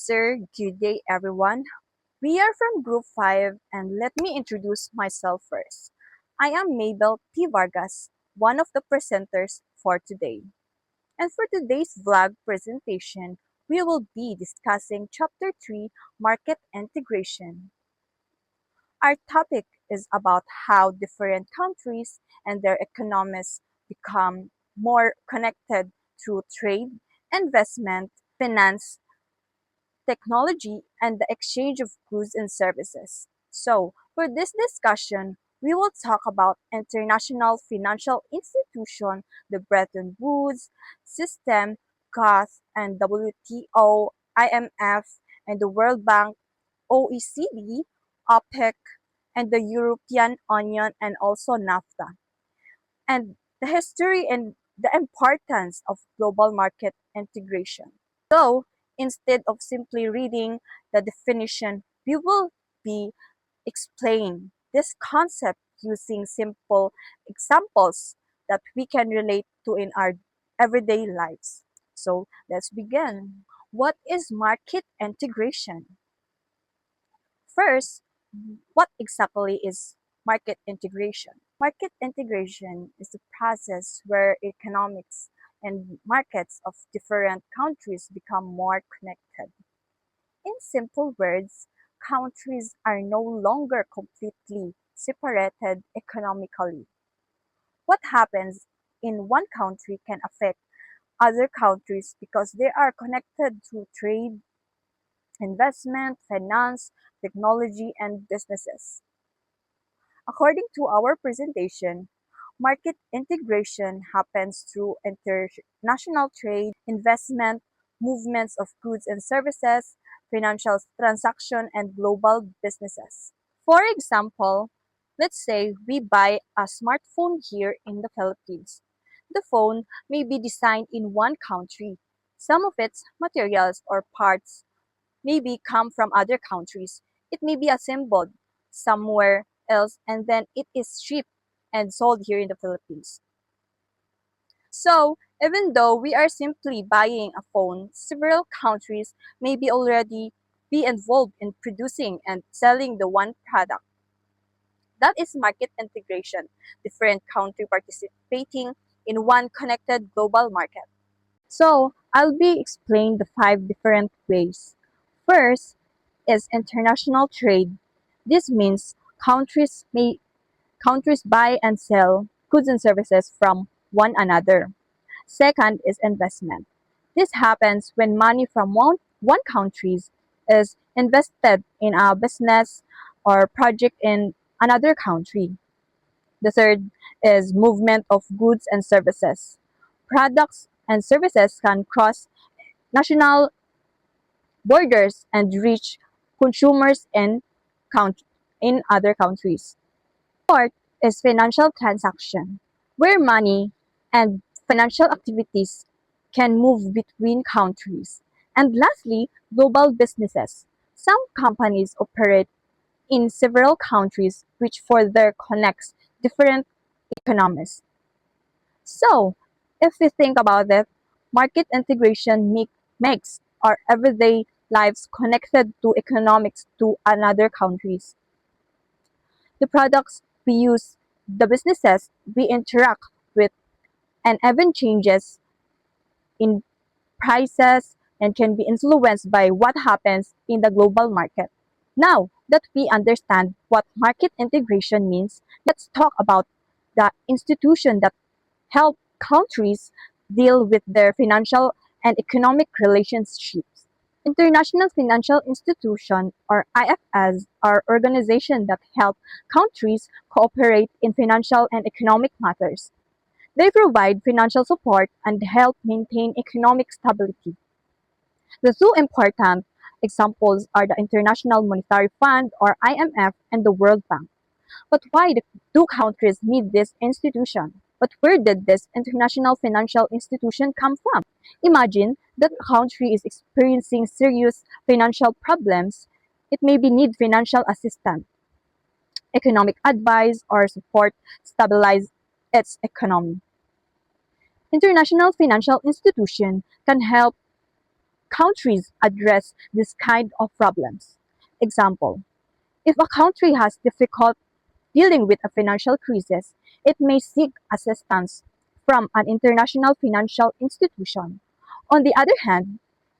sir. Good day, everyone. We are from Group 5, and let me introduce myself first. I am Mabel P. Vargas, one of the presenters for today. And for today's vlog presentation, we will be discussing Chapter 3 Market Integration. Our topic is about how different countries and their economies become more connected through trade, investment, finance, technology, and the exchange of goods and services. So, for this discussion, we will talk about international financial institution, the Bretton Woods system, GATT, and WTO, IMF, and the World Bank, OECD, OPEC, and the European Union, and also NAFTA, and the history and the importance of global market integration. So, instead of simply reading the definition, we will be explaining this concept using simple examples that we can relate to in our everyday lives. So, let's begin. What is market integration? First, what exactly is market integration? Market integration is the process where economics and markets of different countries become more connected. In simple words, countries are no longer completely separated economically. What happens in one country can affect other countries because they are connected through trade, investment, finance, technology, and businesses. According to our presentation, market integration happens through international trade, investment, movements of goods and services, financial transaction, and global businesses. For example, let's say we buy a smartphone here in the Philippines. The phone may be designed in one country. Some of its materials or parts maybe come from other countries. It may be assembled somewhere else and then it is shipped and sold here in the Philippines. So, even though we are simply buying a phone, several countries may be already be involved in producing and selling the one product. That is market integration, different country participating in one connected global market. So, I'll be explaining the five different ways. First is international trade. This means countries buy and sell goods and services from one another. Second is investment. This happens when money from one country is invested in a business or project in another country. The third is movement of goods and services. Products and services can cross national borders and reach consumers count- in other countries. Fourth is financial transaction, where money and financial activities can move between countries. And lastly, global businesses. Some companies operate in several countries, which further connects different economies. So, if we think about it, market integration makes our everyday lives connected to economics to another countries. The products we use, the businesses we interact with, and even changes in prices and can be influenced by what happens in the global market. Now that we understand what market integration means, let's talk about the institution that help countries deal with their financial and economic relationships. International Financial Institution or IFS are organizations that help countries cooperate in financial and economic matters. They provide financial support and help maintain economic stability. The two important examples are the International Monetary Fund or IMF and the World Bank. But why do countries need this institution? But where did this international financial institution come from? Imagine that a country is experiencing serious financial problems. It maybe need financial assistance, economic advice, or support stabilize its economy. International financial institution can help countries address this kind of problems. Example, if a country has difficult dealing with a financial crisis, it may seek assistance from an international financial institution. On the other hand,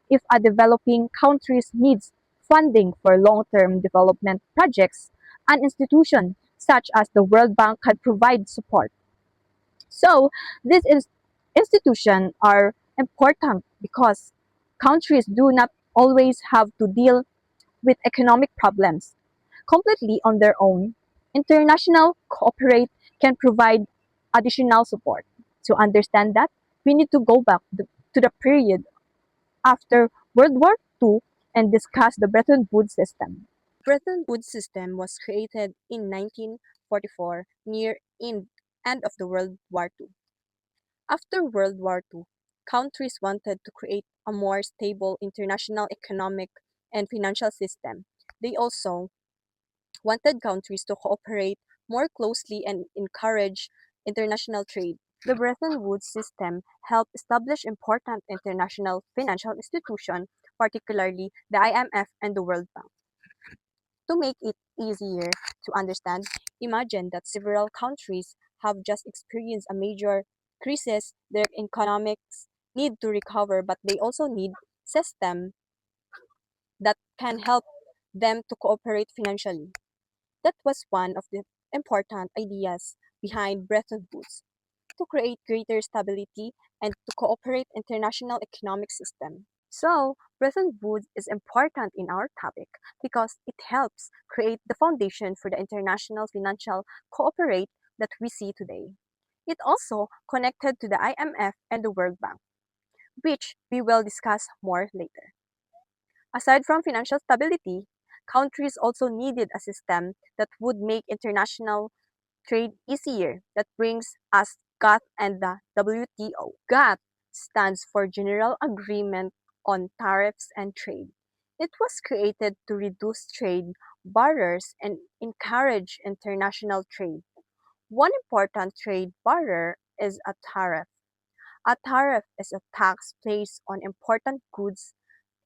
if a developing country needs funding for long-term development projects, an institution such as the World Bank can provide support. So, these institutions are important because countries do not always have to deal with economic problems completely on their own. International cooperate can provide additional support. To understand that, we need to go back to the period after World War II and discuss the Bretton Woods system. Bretton Woods system was created in 1944 near end of the World War II. After World War II, countries wanted to create a more stable international economic and financial system. They also wanted countries to cooperate more closely and encourage international trade. The Bretton Woods system helped establish important international financial institutions, particularly the IMF and the World Bank. To make it easier to understand, imagine that several countries have just experienced a major crisis. Their economics need to recover, but they also need system that can help them to cooperate financially. That was one of the important ideas behind Bretton Woods, to create greater stability and to cooperate international economic system. So, Bretton Woods is important in our topic because it helps create the foundation for the international financial cooperate that we see today. It also connected to the IMF and the World Bank, which we will discuss more later. Aside from financial stability, countries also needed a system that would make international trade easier. That brings us GATT and the WTO. GATT stands for General Agreement on Tariffs and Trade. It was created to reduce trade barriers and encourage international trade. One important trade barrier is a tariff. A tariff is a tax placed on important goods.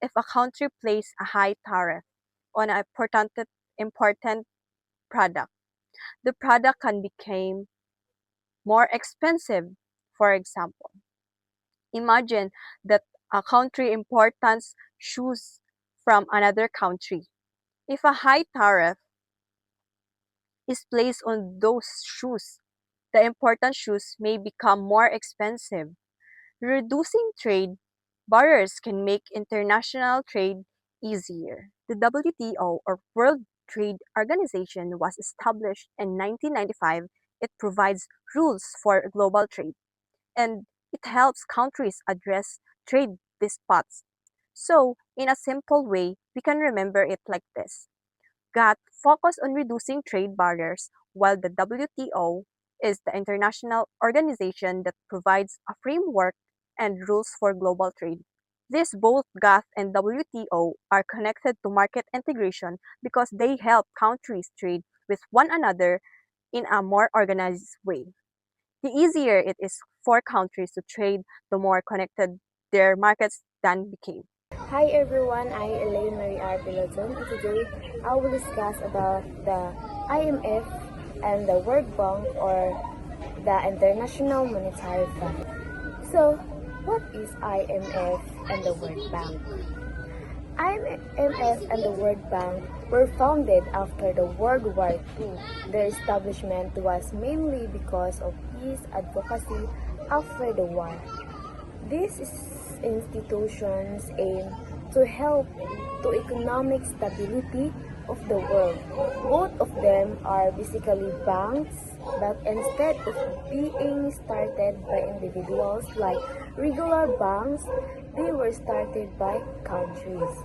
If a country places a high tariff on an important product, the product can become more expensive. For example, imagine that a country imports shoes from another country. If a high tariff is placed on those shoes, the important shoes may become more expensive. Reducing trade barriers can make international trade easier. The WTO, or World Trade Organization, was established in 1995. It provides rules for global trade, and it helps countries address trade disputes. So, in a simple way, we can remember it like this. GATT focus on reducing trade barriers, while the WTO is the international organization that provides a framework and rules for global trade. These both GATT and WTO are connected to market integration because they help countries trade with one another in a more organized way. The easier it is for countries to trade, the more connected their markets then became. Hi everyone, I Elaine Marie R. Piloton, and today I will discuss about the IMF and the World Bank, or the International Monetary Fund. So, what is IMF and the World Bank? IMF and the World Bank were founded after the World War II. Their establishment was mainly because of peace advocacy after the war. These institutions aim to help to economic stability of the world. Both of them are basically banks, but instead of being started by individuals like regular banks, they were started by countries.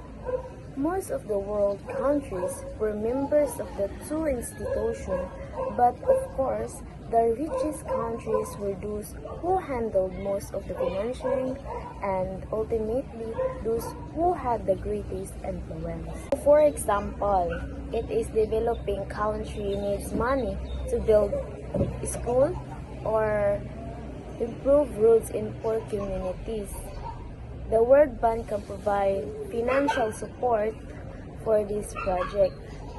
Most of the world countries were members of the two institutions, but of course, the richest countries were those who handled most of the financing and ultimately those who had the greatest influence. For example, it is developing country needs money to build a school or improve roads in poor communities. The World Bank can provide financial support for this project.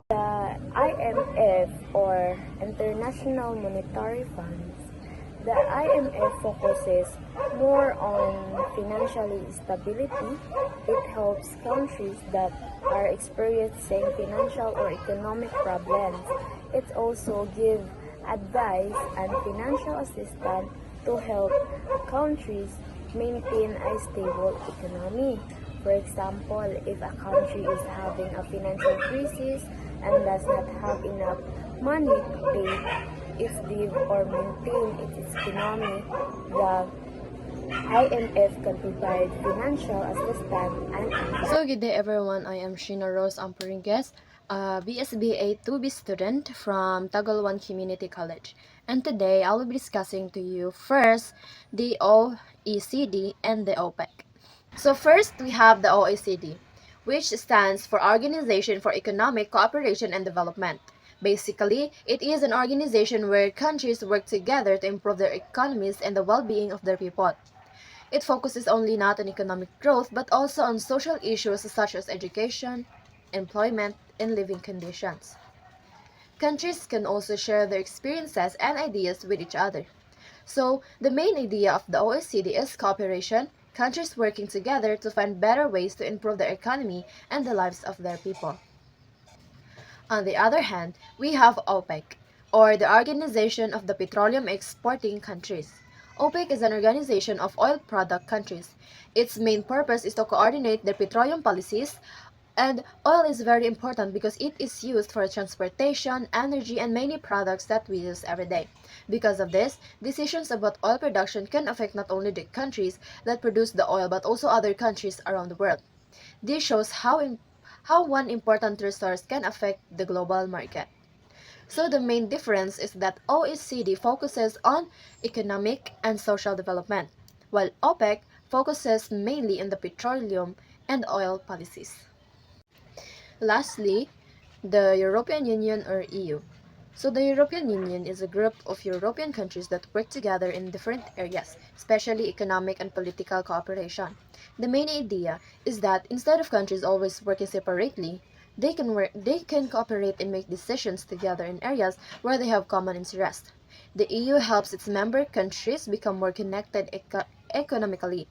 The IMF or International Monetary Funds. The IMF focuses more on financial stability. It helps countries that are experiencing financial or economic problems. It also gives advice and financial assistance to help countries maintain a stable economy. For example, if a country is having a financial crisis and does not have enough money to pay its debt or maintain its economy, the IMF can provide financial assistance and advice. So good day everyone, I am Sheena Rose Ampuringues, a BSBA 2B student from Tagalwan Community College. And today I will be discussing to you first the OECD and the OPEC. So first we have the OECD, which stands for Organization for Economic Cooperation and Development. Basically, it is an organization where countries work together to improve their economies and the well-being of their people. It focuses only not on economic growth but also on social issues such as education, employment, and living conditions. Countries can also share their experiences and ideas with each other. So, the main idea of the OECD is cooperation, countries working together to find better ways to improve their economy and the lives of their people. On the other hand, we have OPEC, or the Organization of the Petroleum Exporting Countries. OPEC is an organization of oil product countries. Its main purpose is to coordinate their petroleum policies, and oil is very important because it is used for transportation, energy, and many products that we use every day. Because of this, decisions about oil production can affect not only the countries that produce the oil but also other countries around the world. This shows how one important resource can affect the global market. So the main difference is that OECD focuses on economic and social development, while OPEC focuses mainly on the petroleum and oil policies. Lastly, the European Union or EU. So the European Union is a group of European countries that work together in different areas, especially economic and political cooperation. The main idea is that instead of countries always working separately, they can cooperate and make decisions together in areas where they have common interests. The EU helps its member countries become more connected economically.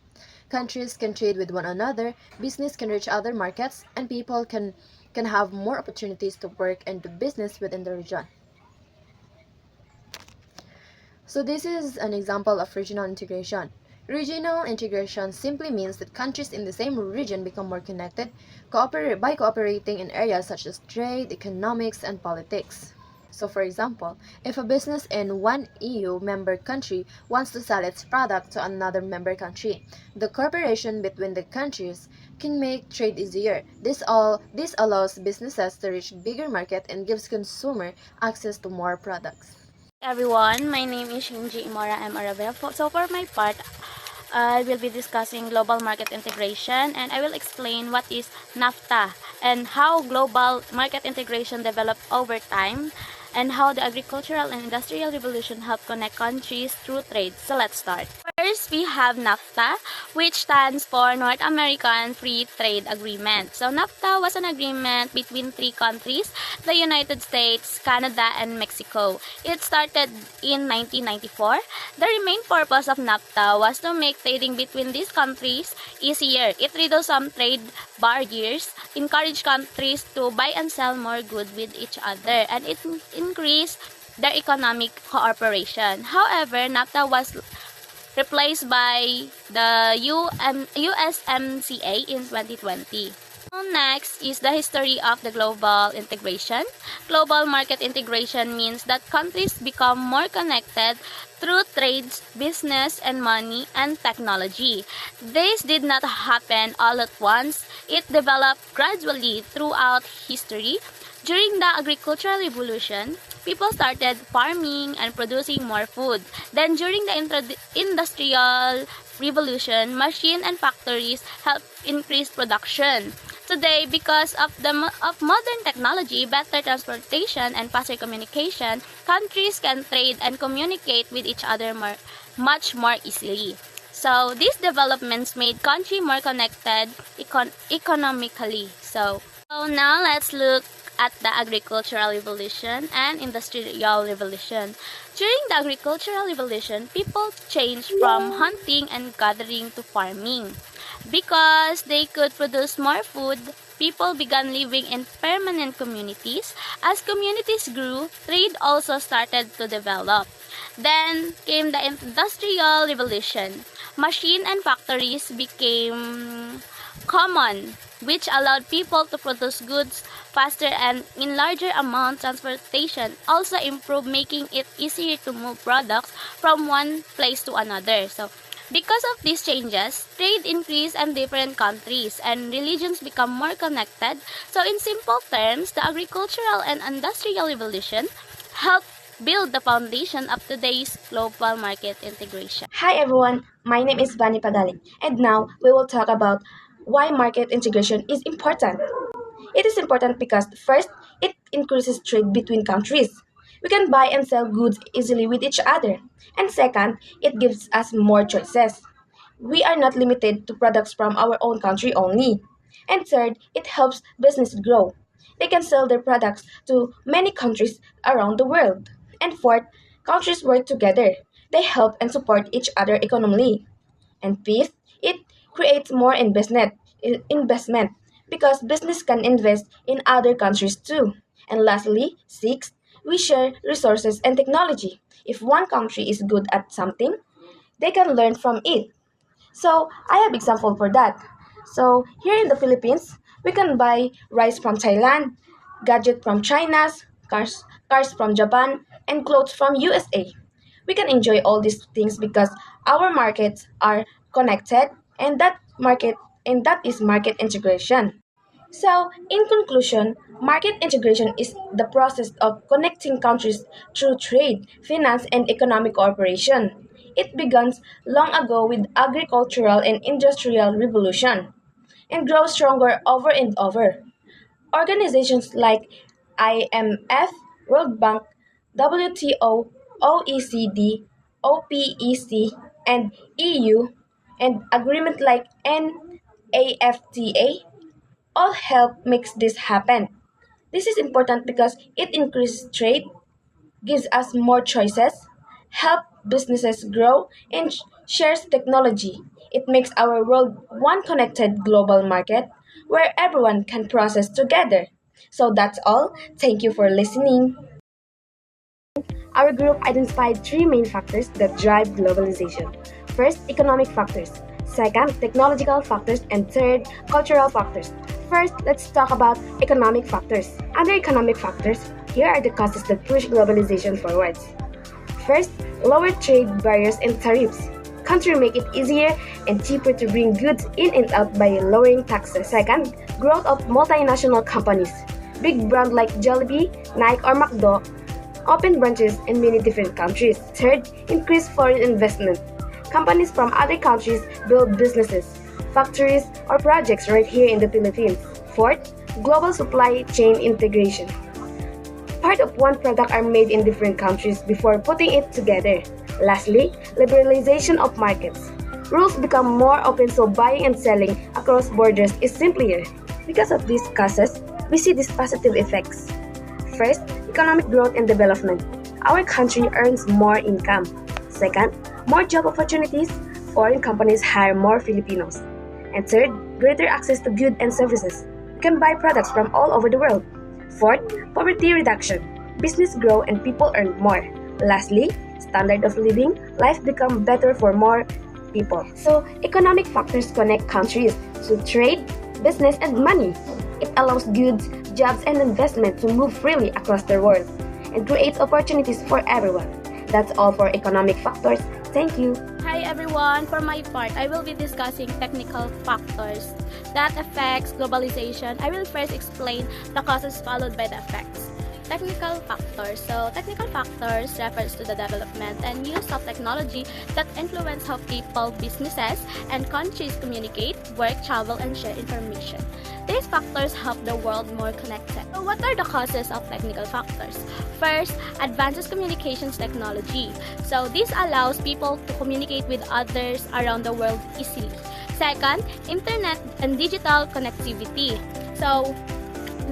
Countries can trade with one another, business can reach other markets, and people can have more opportunities to work and do business within the region. So this is an example of regional integration. Regional integration simply means that countries in the same region become more connected by cooperating in areas such as trade, economics, and politics. So for example, if a business in one EU member country wants to sell its product to another member country, the cooperation between the countries can make trade easier. This allows businesses to reach bigger market and gives consumer access to more products. Everyone, my name is Shinji Imora M. Aravera. So for my part, I will be discussing global market integration, and I will explain what is NAFTA and how global market integration developed over time and how the agricultural and industrial revolution helped connect countries through trade. So let's start. First, we have NAFTA, which stands for North American Free Trade Agreement. So NAFTA was an agreement between three countries, the United States, Canada, and Mexico. It started in 1994. The main purpose of NAFTA was to make trading between these countries easier. It reduced some trade barriers, encouraged countries to buy and sell more goods with each other, and it increased their economic cooperation. However, NAFTA was replaced by the USMCA in 2020. Next is the history of the global integration. Global market integration means that countries become more connected through trades, business, and money and technology. This did not happen all at once. It developed gradually throughout history. During the agricultural revolution, people started farming and producing more food. Then during the industrial revolution, machines and factories helped increase production. Today, because of modern technology, better transportation, and faster communication, countries can trade and communicate with each other much more easily. So these developments made country more connected economically. So now let's look at the agricultural revolution and industrial revolution. During the agricultural revolution, people changed from hunting and gathering to farming. Because they could produce more food, people began living in permanent communities. As communities grew, trade also started to develop. Then came the Industrial Revolution. Machine and factories became common, which allowed people to produce goods faster and in larger amounts. Transportation also improved, making it easier to move products from one place to another. So, because of these changes, trade increased in different countries and religions become more connected. So, in simple terms, the agricultural and industrial revolution helped build the foundation of today's global market integration. Hi everyone, my name is Vani Pagaling, and now we will talk about why market integration is important. It is important because first, it increases trade between countries. We can buy and sell goods easily with each other. And second, it gives us more choices. We are not limited to products from our own country only. And third, it helps businesses grow. They can sell their products to many countries around the world. And fourth, countries work together. They help and support each other economically. And fifth, it creates more investment because business can invest in other countries too. And lastly, sixth, we share resources and technology. If one country is good at something, they can learn from it. So I have example for that. So here in the Philippines, we can buy rice from Thailand, gadget from China, cars from Japan, and clothes from USA. We can enjoy all these things because our markets are connected, and that is market integration. So, in conclusion, market integration is the process of connecting countries through trade, finance, and economic cooperation. It began long ago with agricultural and industrial revolution and grows stronger over and over. Organizations like IMF, World Bank, WTO, OECD, OPEC, and EU, and agreement like NAFTA all help makes this happen. This is important because it increases trade, gives us more choices, help businesses grow, and shares technology. It makes our world one connected global market where everyone can process together. So that's all. Thank you for listening. Our group identified three main factors that drive globalization. First, economic factors. Second, technological factors. And third, cultural factors. First, let's talk about economic factors. Under economic factors, here are the causes that push globalization forwards. First, lower trade barriers and tariffs. Countries make it easier and cheaper to bring goods in and out by lowering taxes. Second, growth of multinational companies. Big brands like Jollibee, Nike, or McDo open branches in many different countries. Third, increased foreign investment. Companies from other countries build businesses, factories, or projects right here in the Philippines. Fourth, global supply chain integration. Part of one product are made in different countries before putting it together. Lastly, liberalization of markets. Rules become more open so buying and selling across borders is simpler. Because of these causes, we see these positive effects. First, economic growth and development. Our country earns more income. Second, more job opportunities. Foreign companies hire more Filipinos. And third, greater access to goods and services. We can buy products from all over the world. Fourth, poverty reduction. Business grow and people earn more. Lastly, standard of living, life become better for more people. So, economic factors connect countries to trade, business, and money. It allows goods, jobs, and investment to move freely across the world and creates opportunities for everyone. That's all for economic factors. Thank you. Hi everyone, for my part, I will be discussing technical factors that affects globalization. I will first explain the causes followed by the effects. Technical factors. So, technical factors refers to the development and use of technology that influence how people, businesses, and countries communicate, work, travel, and share information. These factors help the world more connected. So, what are the causes of technical factors? factors. First, advances communications technology. So this allows people to communicate with others around the world easily. Second, internet and digital connectivity. So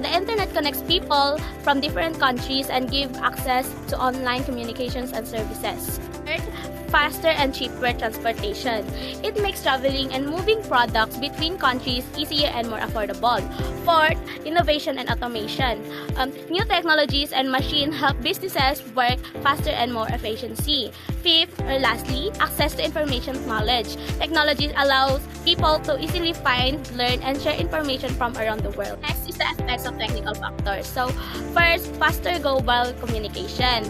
the internet connects people from different countries and give access to online communications and services. Third, faster and cheaper transportation. It makes traveling and moving products between countries easier and more affordable. Fourth, innovation and automation. New technologies and machines help businesses work faster and more efficiency. Fifth, or lastly, access to information knowledge. Technology allows people to easily find, learn, and share information from around the world. Next is the effects of technical factors. So, first, faster global communication.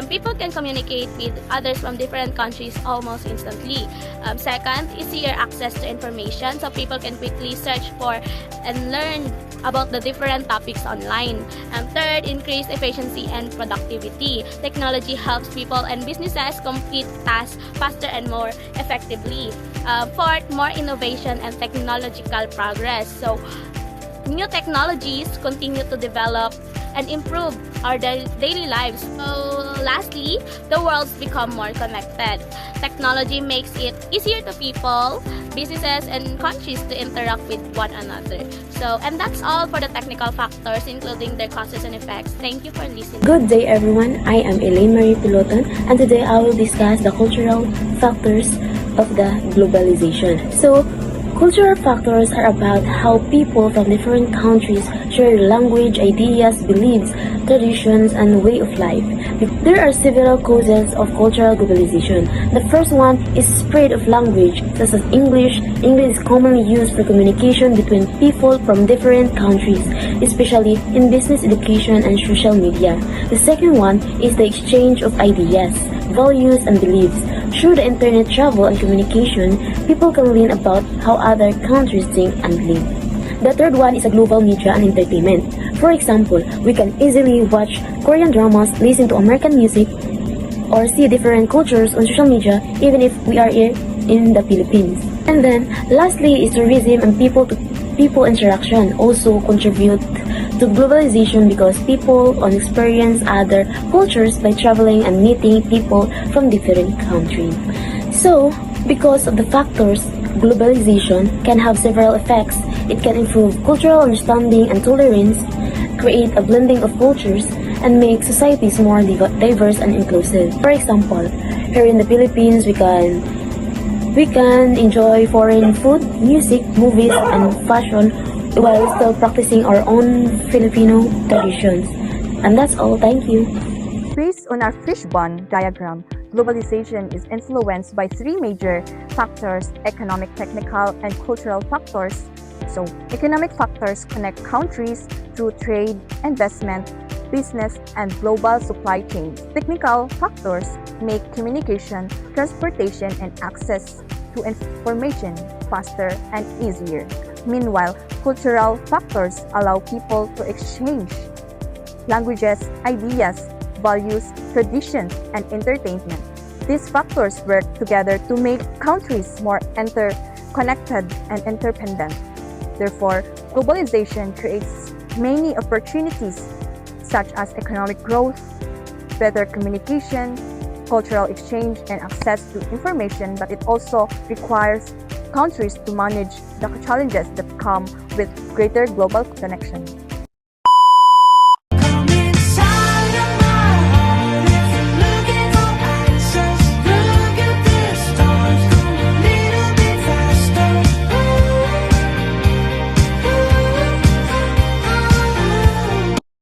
People can communicate with others from different countries almost instantly. Second, easier access to information, so people can quickly search for and learn about the different topics online. Third, increased efficiency and productivity. Technology helps people and businesses complete tasks faster and more effectively. Fourth, more innovation and technological progress. So, new technologies continue to develop and improve our daily lives. So, lastly, the world's become more connected. Technology makes it easier to people, businesses, and countries to interact with one another. So, and that's all for the technical factors, including their causes and effects. Thank you for listening. Good day, everyone. I am Elaine Marie Piloton, and today I will discuss the cultural factors of the globalization. So, cultural factors are about how people from different countries share language, ideas, beliefs, traditions, and way of life. There are several causes of cultural globalization. The first one is spread of language, such as English. English is commonly used for communication between people from different countries, especially in business, education, and social media. The second one is the exchange of ideas, values, and beliefs. Through the internet travel and communication, people can learn about how other countries think and live. The third one is a global media and entertainment. For example, we can easily watch Korean dramas, listen to American music, or see different cultures on social media even if we are here in the Philippines. And then, lastly is tourism and people interaction also contribute to globalization because people experience other cultures by traveling and meeting people from different countries. So, because of the factors, globalization can have several effects. It can improve cultural understanding and tolerance, create a blending of cultures, and make societies more diverse and inclusive. For example, here in the Philippines, we can enjoy foreign food, music, movies, and fashion while still practicing our own Filipino traditions. And that's all. Thank you. Based on our fishbone diagram, globalization is influenced by three major factors: economic, technical, and cultural factors. So, economic factors connect countries through trade, investment, business, and global supply chains. Technical factors make communication, transportation, and access to information faster and easier. Meanwhile, cultural factors allow people to exchange languages, ideas, values, traditions, and entertainment. These factors work together to make countries more interconnected and interdependent. Therefore, globalization creates many opportunities such as economic growth, better communication, cultural exchange, and access to information, but it also requires countries to manage the challenges that come with greater global connection.